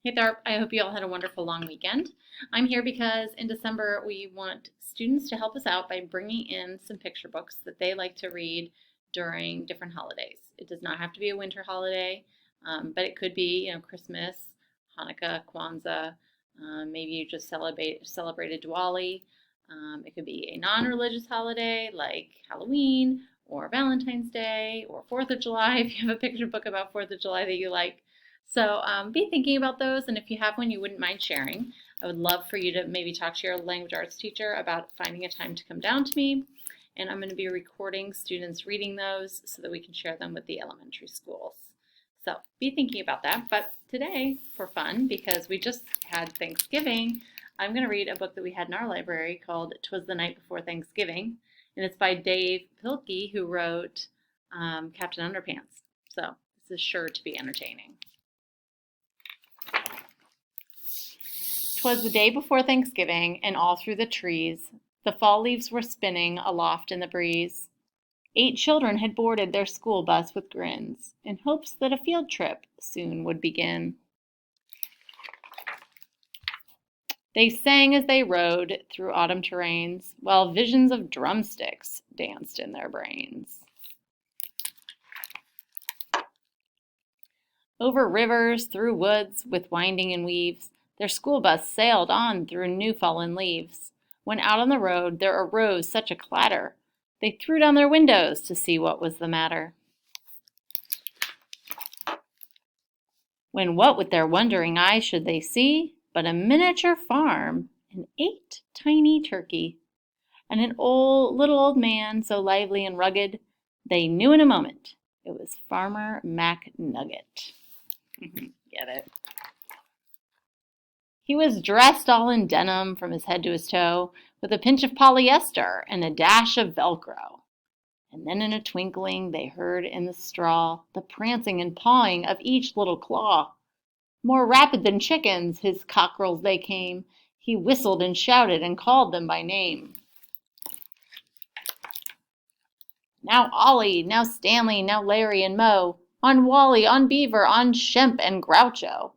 Hey Tharp, I hope you all had a wonderful long weekend. I'm here because in December we want students to help us out by bringing in some picture books that they like to read during different holidays. It does not have to be a winter holiday, but it could be, Christmas, Hanukkah, Kwanzaa. Maybe you just celebrated Diwali. It could be a non-religious holiday like Halloween or Valentine's Day or 4th of July if you have a picture book about 4th of July that you like. So be thinking about those, and if you have one you wouldn't mind sharing, I would love for you to maybe talk to your language arts teacher about finding a time to come down to me. And I'm going to be recording students reading those so that we can share them with the elementary schools. So be thinking about that. But today, for fun, because we just had Thanksgiving, I'm going to read a book that we had in our library called "'Twas the Night Before Thanksgiving." And it's by Dave Pilkey, who wrote Captain Underpants. So this is sure to be entertaining. 'Twas the day before Thanksgiving, and all through the trees the fall leaves were spinning aloft in the breeze. 8 children had boarded their school bus with grins, in hopes that a field trip soon would begin. They sang as they rode through autumn terrains, while visions of drumsticks danced in their brains. Over rivers, through woods with winding and weaves, their school bus sailed on through new fallen leaves. When out on the road there arose such a clatter, they threw down their windows to see what was the matter. When what with their wondering eyes should they see but a miniature farm and 8 tiny turkey, and an little old man so lively and rugged, they knew in a moment it was Farmer McNugget. Get it? He was dressed all in denim from his head to his toe, with a pinch of polyester and a dash of Velcro. And then in a twinkling they heard in the straw the prancing and pawing of each little claw. More rapid than chickens, his cockerels they came. He whistled and shouted and called them by name. Now Ollie, now Stanley, now Larry and Moe, on Wally, on Beaver, on Shemp and Groucho.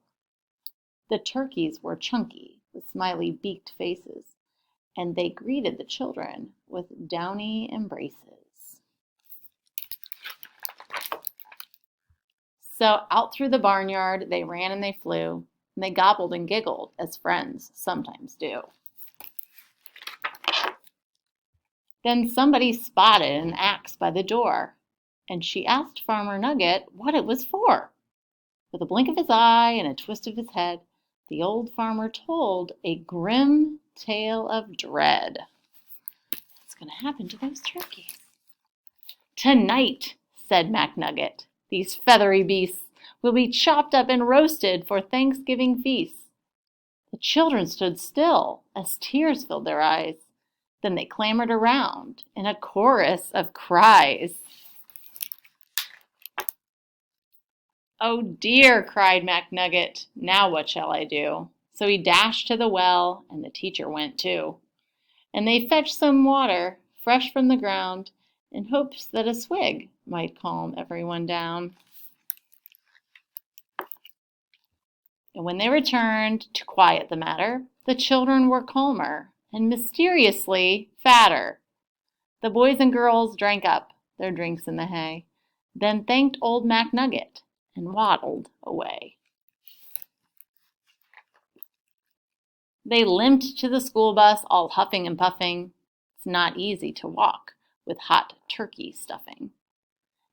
The turkeys were chunky, with smiley beaked faces, and they greeted the children with downy embraces. So out through the barnyard they ran and they flew, and they gobbled and giggled as friends sometimes do. Then somebody spotted an axe by the door, and she asked Farmer Nugget what it was for. With a blink of his eye and a twist of his head, the old farmer told a grim tale of dread. What's going to happen to those turkeys? Tonight, said McNugget, these feathery beasts will be chopped up and roasted for Thanksgiving feasts. The children stood still as tears filled their eyes. Then they clamored around in a chorus of cries. Oh dear, cried McNugget, now what shall I do? So he dashed to the well, and the teacher went too. And they fetched some water, fresh from the ground, in hopes that a swig might calm everyone down. And when they returned to quiet the matter, the children were calmer and mysteriously fatter. The boys and girls drank up their drinks in the hay, then thanked old McNugget and waddled away. They limped to the school bus, all huffing and puffing. It's not easy to walk with hot turkey stuffing.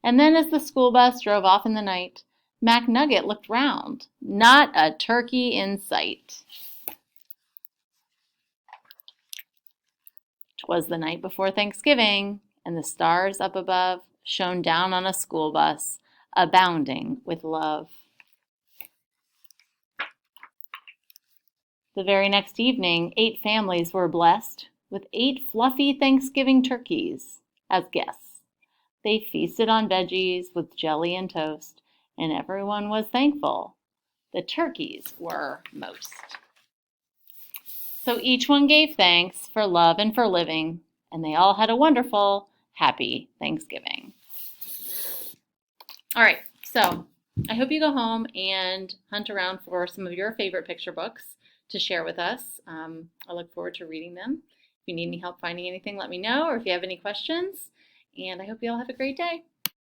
And then as the school bus drove off in the night, McNugget looked round. Not a turkey in sight. 'Twas the night before Thanksgiving, and the stars up above shone down on a school bus, abounding with love. The very next evening, 8 families were blessed with 8 fluffy Thanksgiving turkeys as guests. They feasted on veggies with jelly and toast, and everyone was thankful. The turkeys were most. So each one gave thanks for love and for living, and they all had a wonderful, happy Thanksgiving. All right, so I hope you go home and hunt around for some of your favorite picture books to share with us. I look forward to reading them. If you need any help finding anything, let me know, or if you have any questions. And I hope you all have a great day.